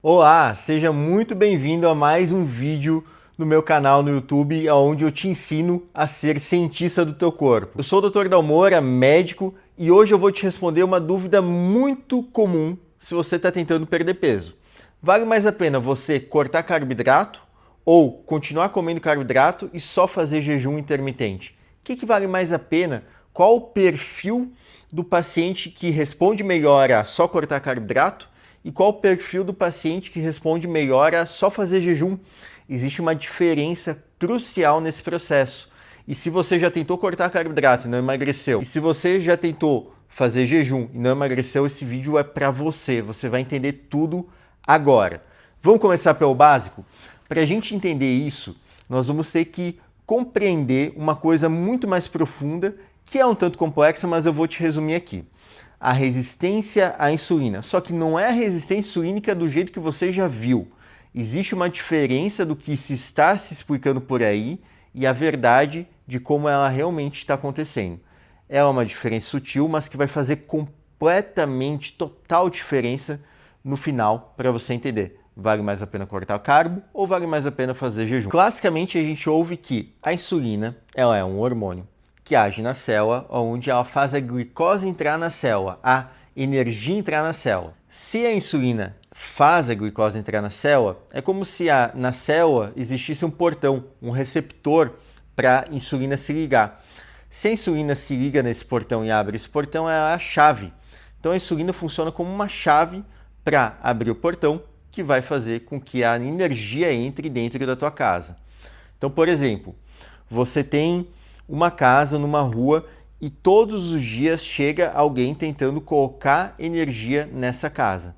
Olá, seja muito bem-vindo a mais um vídeo no meu canal no YouTube, onde eu te ensino a ser cientista do teu corpo. Eu sou o Dr. Dalmora, médico, e hoje eu vou te responder uma dúvida muito comum se você está tentando perder peso. Vale mais a pena você cortar carboidrato ou continuar comendo carboidrato e só fazer jejum intermitente? O que vale mais a pena? Qual o perfil do paciente que responde melhor a só cortar carboidrato? E qual o perfil do paciente que responde melhor a só fazer jejum? Existe uma diferença crucial nesse processo. E se você já tentou cortar carboidrato e não emagreceu, e se você já tentou fazer jejum e não emagreceu, esse vídeo é para você. Você vai entender tudo agora. Vamos começar pelo básico? Para a gente entender isso, nós vamos ter que compreender uma coisa muito mais profunda, que é um tanto complexa, mas eu vou te resumir aqui. A resistência à insulina. Só que não é a resistência insulínica do jeito que você já viu. Existe uma diferença do que se está se explicando por aí e a verdade de como ela realmente está acontecendo. É uma diferença sutil, mas que vai fazer completamente, total diferença no final para você entender. Vale mais a pena cortar o carbo ou vale mais a pena fazer jejum? Classicamente a gente ouve que a insulina ela é um hormônio que age na célula, onde ela faz a glicose entrar na célula, a energia entrar na célula. Se a insulina faz a glicose entrar na célula, é como se na célula existisse um portão, um receptor para a insulina se ligar. Se a insulina se liga nesse portão e abre esse portão, é a chave. Então a insulina funciona como uma chave para abrir o portão, que vai fazer com que a energia entre dentro da tua casa. Então, por exemplo, você tem uma casa numa rua e todos os dias chega alguém tentando colocar energia nessa casa.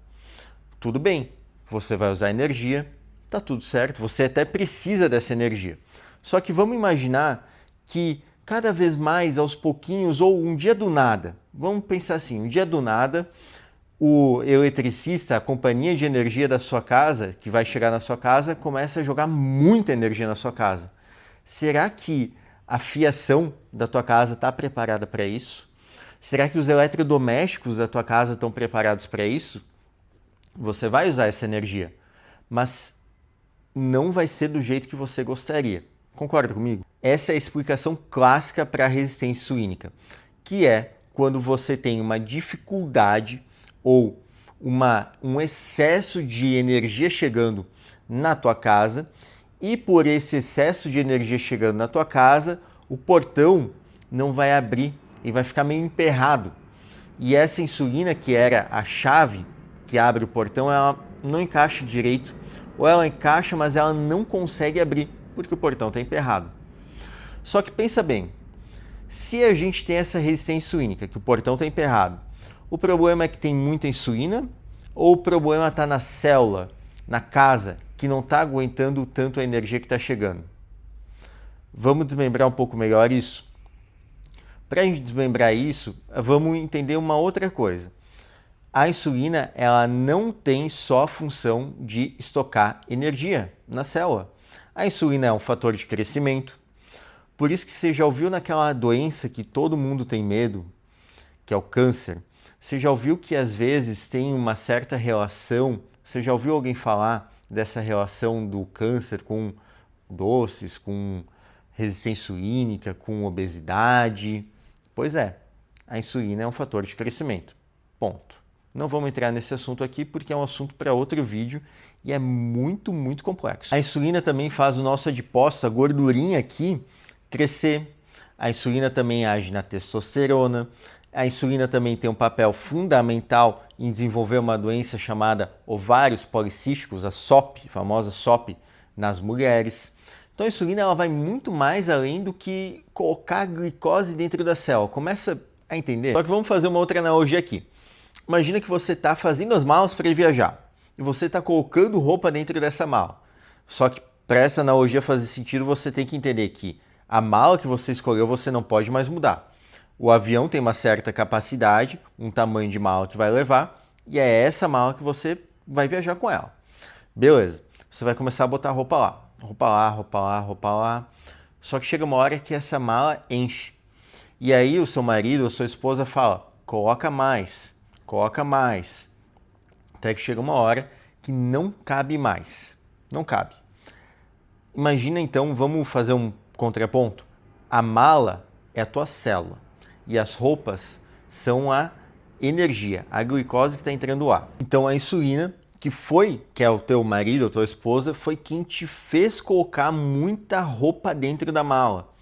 Tudo bem, você vai usar energia, tá tudo certo, você até precisa dessa energia. Só que vamos imaginar que cada vez mais, aos pouquinhos, ou um dia do nada, vamos pensar assim, um dia do nada, o eletricista, a companhia de energia da sua casa, que vai chegar na sua casa, começa a jogar muita energia na sua casa. Será que a fiação da tua casa está preparada para isso? Será que os eletrodomésticos da tua casa estão preparados para isso? Você vai usar essa energia, mas não vai ser do jeito que você gostaria. Concorda comigo? Essa é a explicação clássica para a resistência insulínica, que é quando você tem uma dificuldade ou um excesso de energia chegando na tua casa, e por esse excesso de energia chegando na tua casa, o portão não vai abrir e vai ficar meio emperrado. E essa insulina, que era a chave que abre o portão, ela não encaixa direito, ou ela encaixa, mas ela não consegue abrir, porque o portão está emperrado. Só que pensa bem, se a gente tem essa resistência insulínica, que o portão está emperrado, o problema é que tem muita insulina, ou o problema está na célula, na casa, que não está aguentando tanto a energia que está chegando? Vamos desmembrar um pouco melhor isso? Para a gente desmembrar isso, vamos entender uma outra coisa. A insulina ela não tem só a função de estocar energia na célula. A insulina é um fator de crescimento. Por isso que você já ouviu naquela doença que todo mundo tem medo, que é o câncer. Você já ouviu que às vezes tem uma certa relação, você já ouviu alguém falar dessa relação do câncer com doces, com resistência insulínica, com obesidade? Pois é, a insulina é um fator de crescimento. Ponto. Não vamos entrar nesse assunto aqui porque é um assunto para outro vídeo e é muito, muito complexo. A insulina também faz o nosso adipócito, a gordurinha aqui, crescer. A insulina também age na testosterona. A insulina também tem um papel fundamental em desenvolver uma doença chamada ovários policísticos, a SOP, a famosa SOP, nas mulheres. Então a insulina ela vai muito mais além do que colocar glicose dentro da célula. Começa a entender? Só que vamos fazer uma outra analogia aqui. Imagina que você está fazendo as malas para ir viajar e você está colocando roupa dentro dessa mala. Só que para essa analogia fazer sentido, você tem que entender que a mala que você escolheu você não pode mais mudar. O avião tem uma certa capacidade, um tamanho de mala que vai levar, e é essa mala que você vai viajar com ela. Beleza, você vai começar a botar roupa lá. Roupa lá, roupa lá, roupa lá. Só que chega uma hora que essa mala enche. E aí o seu marido ou sua esposa fala, coloca mais. Até que chega uma hora que não cabe mais. Não cabe. Imagina então, vamos fazer um contraponto. A mala é a tua célula e as roupas são a energia, a glicose que está entrando no ar. Então a insulina, que é o teu marido ou tua esposa, foi quem te fez colocar muita roupa dentro da mala.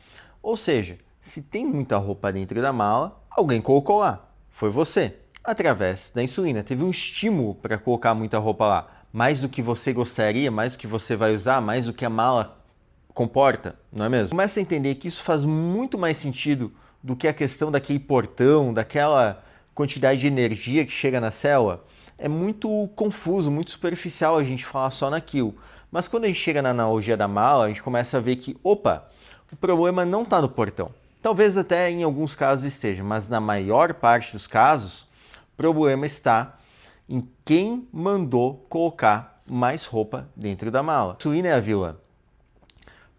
Ou seja, se tem muita roupa dentro da mala, alguém colocou lá. Foi você, através da insulina. Teve um estímulo para colocar muita roupa lá. Mais do que você gostaria, mais do que você vai usar, mais do que a mala comporta, não é mesmo? Começa a entender que isso faz muito mais sentido do que a questão daquele portão, daquela quantidade de energia que chega na célula. É muito confuso, muito superficial a gente falar só naquilo. Mas quando a gente chega na analogia da mala, a gente começa a ver que, opa, o problema não está no portão. Talvez até em alguns casos esteja, mas na maior parte dos casos, o problema está em quem mandou colocar mais roupa dentro da mala. A insulina é a vilã.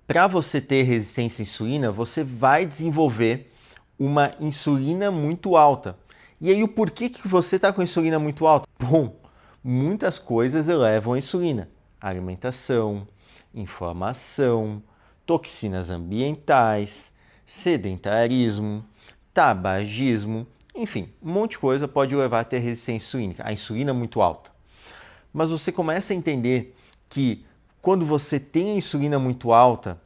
Para você ter resistência à insulina, você vai desenvolver uma insulina muito alta. E aí o porquê que você está com a insulina muito alta? Bom, muitas coisas elevam a insulina. Alimentação, inflamação, toxinas ambientais, sedentarismo, tabagismo, enfim, um monte de coisa pode levar a ter resistência insulínica, a insulina muito alta. Mas você começa a entender que quando você tem a insulina muito alta,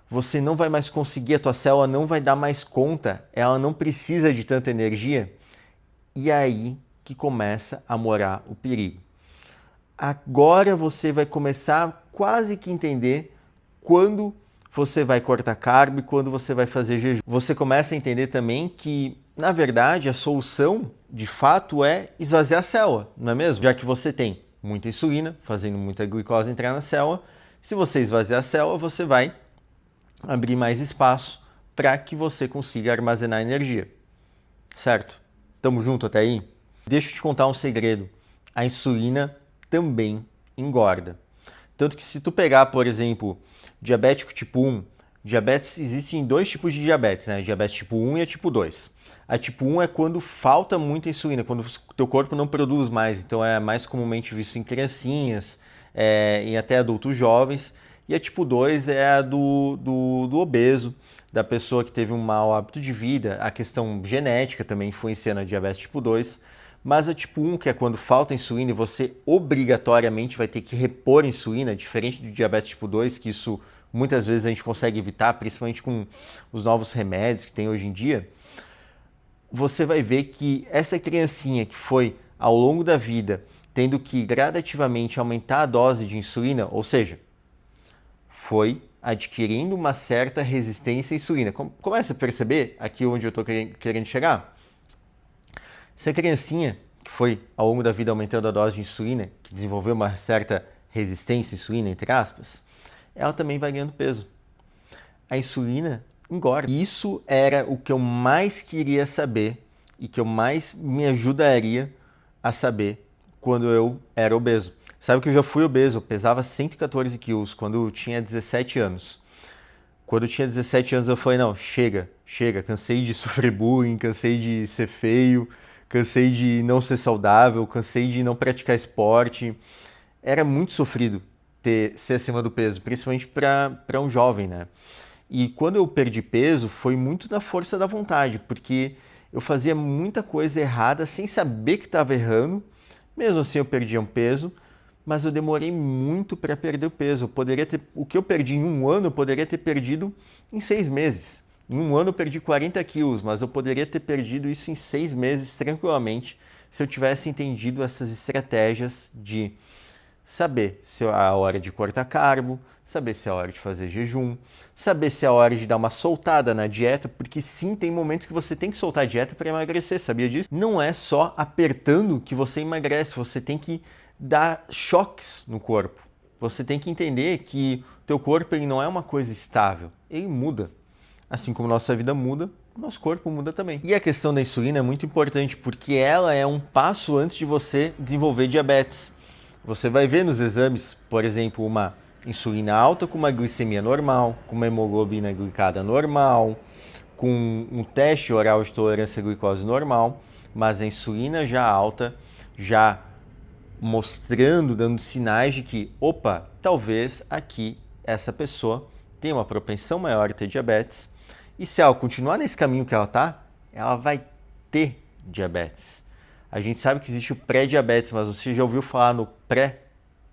você não vai mais conseguir, a tua célula não vai dar mais conta, ela não precisa de tanta energia, e é aí que começa a morar o perigo. Agora você vai começar quase que entender quando você vai cortar carbo e quando você vai fazer jejum. Você começa a entender também que, na verdade, a solução, de fato, é esvaziar a célula, não é mesmo? Já que você tem muita insulina, fazendo muita glicose entrar na célula, se você esvaziar a célula, você vai abrir mais espaço para que você consiga armazenar energia. Certo? Tamo junto até aí? Deixa eu te contar um segredo. A insulina também engorda. Tanto que se tu pegar, por exemplo, diabético tipo 1, existem dois tipos de diabetes, né? Diabetes tipo 1 e a tipo 2. A tipo 1 é quando falta muita insulina, quando o teu corpo não produz mais, então é mais comumente visto em criancinhas, em até adultos jovens. E a tipo 2 é a do obeso, da pessoa que teve um mau hábito de vida, a questão genética também influencia na diabetes tipo 2. Mas a tipo 1, que é quando falta insulina e você obrigatoriamente vai ter que repor insulina, diferente do diabetes tipo 2, que isso muitas vezes a gente consegue evitar, principalmente com os novos remédios que tem hoje em dia, você vai ver que essa criancinha que foi ao longo da vida tendo que gradativamente aumentar a dose de insulina, ou seja, foi adquirindo uma certa resistência à insulina. Começa a perceber aqui onde eu estou querendo chegar? Essa criancinha que foi ao longo da vida aumentando a dose de insulina, que desenvolveu uma certa resistência à insulina, entre aspas, ela também vai ganhando peso. A insulina engorda. Isso era o que eu mais queria saber e que eu mais me ajudaria a saber quando eu era obeso. Sabe que eu já fui obeso, eu pesava 114 quilos quando eu tinha 17 anos. Quando eu tinha 17 anos eu falei, não, chega, cansei de sofrer bullying, cansei de ser feio, cansei de não ser saudável, cansei de não praticar esporte. Era muito sofrido ser acima do peso, principalmente para um jovem, né? E quando eu perdi peso foi muito na força da vontade, porque eu fazia muita coisa errada sem saber que estava errando. Mesmo assim eu perdia um peso, mas eu demorei muito para perder o peso. O que eu perdi em um ano, eu poderia ter perdido em 6 meses. Em um ano eu perdi 40 quilos, mas eu poderia ter perdido isso em 6 meses tranquilamente se eu tivesse entendido essas estratégias de saber se é a hora de cortar carbo, saber se é a hora de fazer jejum, saber se é a hora de dar uma soltada na dieta, porque sim, tem momentos que você tem que soltar a dieta para emagrecer, sabia disso? Não é só apertando que você emagrece, você tem que dar choques no corpo. Você tem que entender que o teu corpo ele não é uma coisa estável, ele muda. Assim como nossa vida muda, nosso corpo muda também. E a questão da insulina é muito importante porque ela é um passo antes de você desenvolver diabetes. Você vai ver nos exames, por exemplo, uma insulina alta com uma glicemia normal, com uma hemoglobina glicada normal, com um teste oral de tolerância à glicose normal, mas a insulina já alta já mostrando, dando sinais de que, opa, talvez aqui essa pessoa tenha uma propensão maior a ter diabetes, e se ela continuar nesse caminho que ela está, ela vai ter diabetes. A gente sabe que existe o pré-diabetes, mas você já ouviu falar no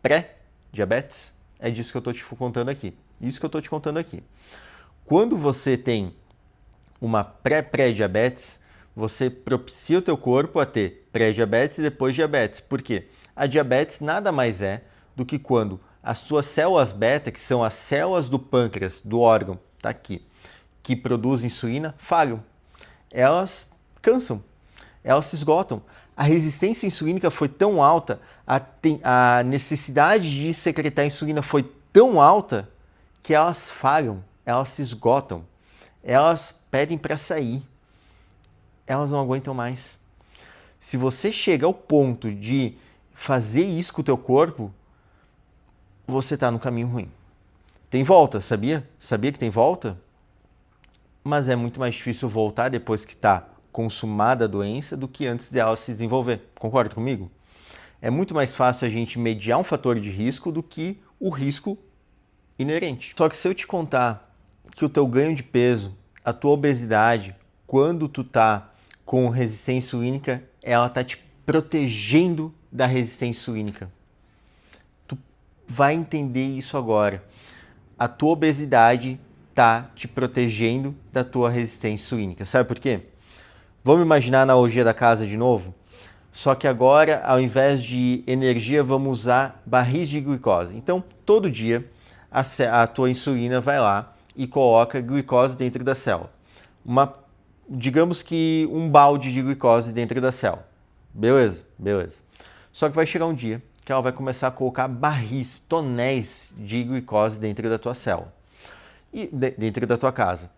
pré-diabetes? É disso que eu estou te contando aqui. Isso que eu estou te contando aqui. Quando você tem uma pré-diabetes, você propicia o teu corpo a ter pré-diabetes e depois diabetes. Por quê? A diabetes nada mais é do que quando as tuas células beta, que são as células do pâncreas, do órgão, tá aqui, que produzem insulina, falham. Elas cansam, elas se esgotam. A resistência insulínica foi tão alta, a necessidade de secretar insulina foi tão alta que elas falham, elas se esgotam, elas pedem para sair, elas não aguentam mais. Se você chega ao ponto de fazer isso com o teu corpo, você está no caminho ruim. Tem volta, sabia? Sabia que tem volta? Mas é muito mais difícil voltar depois que está consumada a doença do que antes dela se desenvolver. Concorda comigo? É muito mais fácil a gente mediar um fator de risco do que o risco inerente. Só que se eu te contar que o teu ganho de peso, a tua obesidade, quando tu tá com resistência insulínica, ela tá te protegendo da resistência insulínica. Tu vai entender isso agora. A tua obesidade tá te protegendo da tua resistência insulínica. Sabe por quê? Vamos imaginar a analogia da casa de novo? Só que agora, ao invés de energia, vamos usar barris de glicose. Então, todo dia, a tua insulina vai lá e coloca glicose dentro da célula. Digamos que um balde de glicose dentro da célula. Beleza? Beleza. Só que vai chegar um dia que ela vai começar a colocar barris, tonéis de glicose dentro da tua célula. E dentro da tua casa.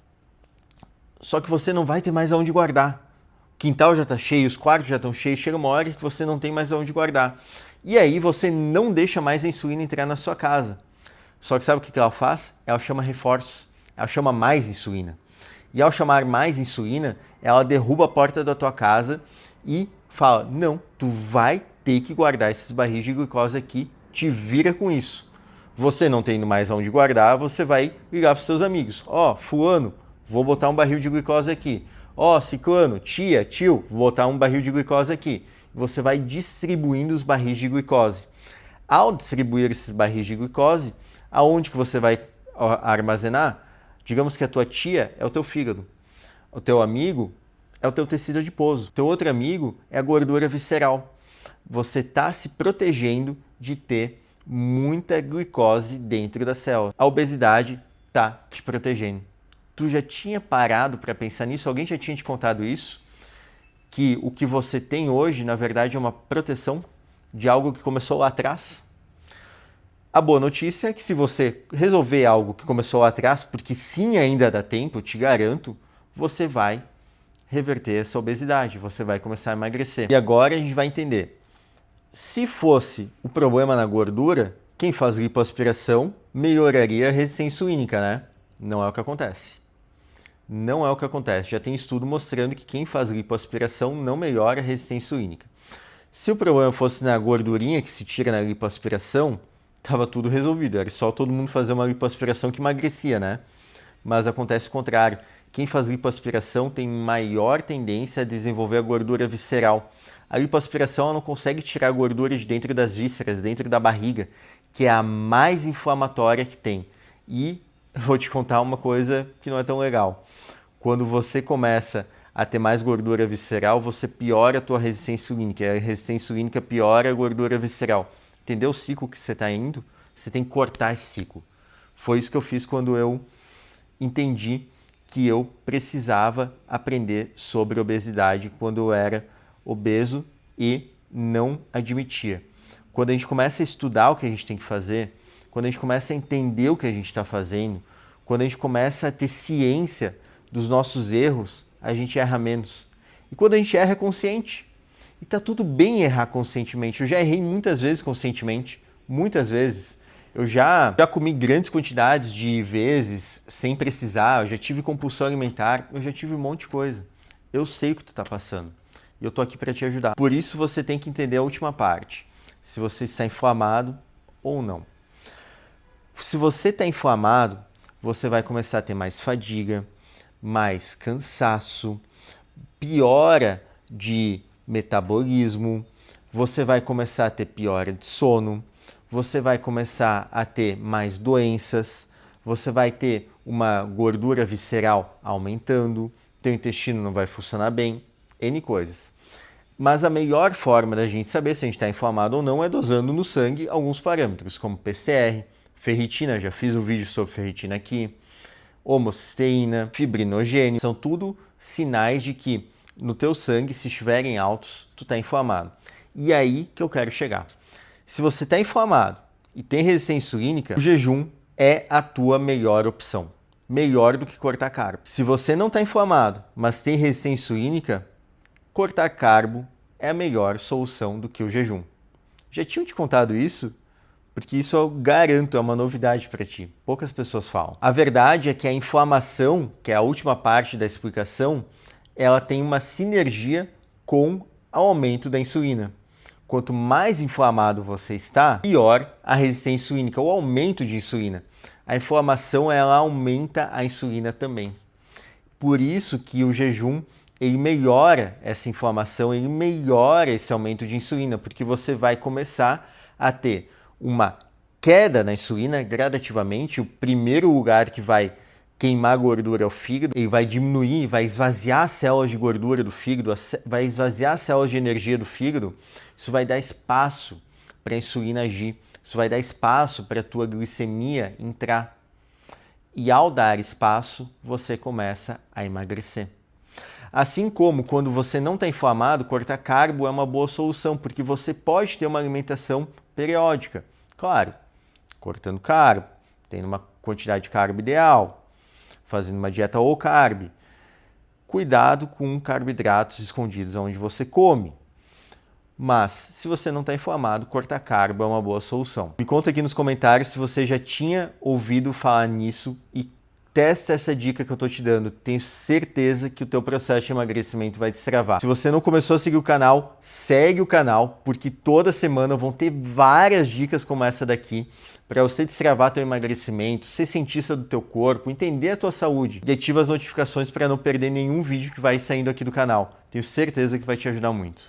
Só que você não vai ter mais aonde guardar. O quintal já está cheio, os quartos já estão cheios, chega uma hora que você não tem mais aonde guardar. E aí você não deixa mais a insulina entrar na sua casa. Só que sabe o que ela faz? Ela chama reforços, ela chama mais insulina. E ao chamar mais insulina, ela derruba a porta da tua casa e fala, não, tu vai ter que guardar esses barris de glicose aqui, te vira com isso. Você não tendo mais aonde guardar, você vai ligar para os seus amigos. Ó, fulano, vou botar um barril de glicose aqui. Ó, ciclano, tia, tio, vou botar um barril de glicose aqui. Você vai distribuindo os barris de glicose. Ao distribuir esses barris de glicose, aonde que você vai armazenar? Digamos que a tua tia é o teu fígado. O teu amigo é o teu tecido adiposo. O teu outro amigo é a gordura visceral. Você está se protegendo de ter muita glicose dentro da célula. A obesidade está te protegendo. Tu já tinha parado para pensar nisso? Alguém já tinha te contado isso? Que o que você tem hoje, na verdade, é uma proteção de algo que começou lá atrás? A boa notícia é que se você resolver algo que começou lá atrás, porque sim ainda dá tempo, eu te garanto, você vai reverter essa obesidade, você vai começar a emagrecer. E agora a gente vai entender. Se fosse o problema na gordura, quem faz lipoaspiração melhoraria a resistência insulínica, né? Não é o que acontece. Não é o que acontece. Já tem estudo mostrando que quem faz lipoaspiração não melhora a resistência insulínica. Se o problema fosse na gordurinha que se tira na lipoaspiração, estava tudo resolvido. Era só todo mundo fazer uma lipoaspiração que emagrecia, né? Mas acontece o contrário. Quem faz lipoaspiração tem maior tendência a desenvolver a gordura visceral. A lipoaspiração ela não consegue tirar a gordura de dentro das vísceras, dentro da barriga, que é a mais inflamatória que tem. E vou te contar uma coisa que não é tão legal. Quando você começa a ter mais gordura visceral, você piora a tua resistência insulínica. A resistência insulínica piora a gordura visceral. Entendeu o ciclo que você está indo? Você tem que cortar esse ciclo. Foi isso que eu fiz quando eu entendi que eu precisava aprender sobre obesidade quando eu era obeso e não admitia. Quando a gente começa a estudar o que a gente tem que fazer, quando a gente começa a entender o que a gente está fazendo, quando a gente começa a ter ciência dos nossos erros, a gente erra menos. E quando a gente erra é consciente. E tá tudo bem errar conscientemente. Eu já errei muitas vezes conscientemente, muitas vezes. Eu já comi grandes quantidades de vezes sem precisar, eu já tive compulsão alimentar, eu já tive um monte de coisa. Eu sei o que tu tá passando e eu tô aqui para te ajudar. Por isso você tem que entender a última parte. se você está inflamado ou não. Se você está inflamado, você vai começar a ter mais fadiga, mais cansaço, piora de metabolismo, você vai começar a ter piora de sono, você vai começar a ter mais doenças, você vai ter uma gordura visceral aumentando, teu intestino não vai funcionar bem, N coisas. Mas a melhor forma da gente saber se a gente está inflamado ou não é dosando no sangue alguns parâmetros, como PCR, ferritina, já fiz um vídeo sobre ferritina aqui, homocisteína, fibrinogênio, são tudo sinais de que no teu sangue, se estiverem altos, tu está inflamado. E aí que eu quero chegar. Se você está inflamado e tem resistência insulínica, o jejum é a tua melhor opção. Melhor do que cortar carbo. Se você não está inflamado, mas tem resistência insulínica, cortar carbo é a melhor solução do que o jejum. Já tinham te contado isso? Porque isso eu garanto, é uma novidade para ti. Poucas pessoas falam. A verdade é que a inflamação, que é a última parte da explicação, ela tem uma sinergia com o aumento da insulina. Quanto mais inflamado você está, pior a resistência insulínica, o aumento de insulina. A inflamação, ela aumenta a insulina também. Por isso que o jejum, ele melhora essa inflamação, ele melhora esse aumento de insulina, porque você vai começar a ter uma queda na insulina gradativamente. O primeiro lugar que vai queimar gordura é o fígado, ele vai diminuir, vai esvaziar as células de gordura do fígado, vai esvaziar as células de energia do fígado. Isso vai dar espaço para a insulina agir, isso vai dar espaço para a tua glicemia entrar. E ao dar espaço, você começa a emagrecer. Assim como quando você não está inflamado, cortar carbo é uma boa solução, porque você pode ter uma alimentação periódica. Claro, cortando carbo, tendo uma quantidade de carbo ideal, fazendo uma dieta low carb. Cuidado com carboidratos escondidos onde você come. Mas, se você não está inflamado, cortar carbo é uma boa solução. Me conta aqui nos comentários se você já tinha ouvido falar nisso e testa essa dica que eu estou te dando. Tenho certeza que o teu processo de emagrecimento vai destravar. Se você não começou a seguir o canal, segue o canal, porque toda semana vão ter várias dicas como essa daqui para você destravar teu emagrecimento, ser cientista do teu corpo, entender a tua saúde e ativa as notificações para não perder nenhum vídeo que vai saindo aqui do canal. Tenho certeza que vai te ajudar muito.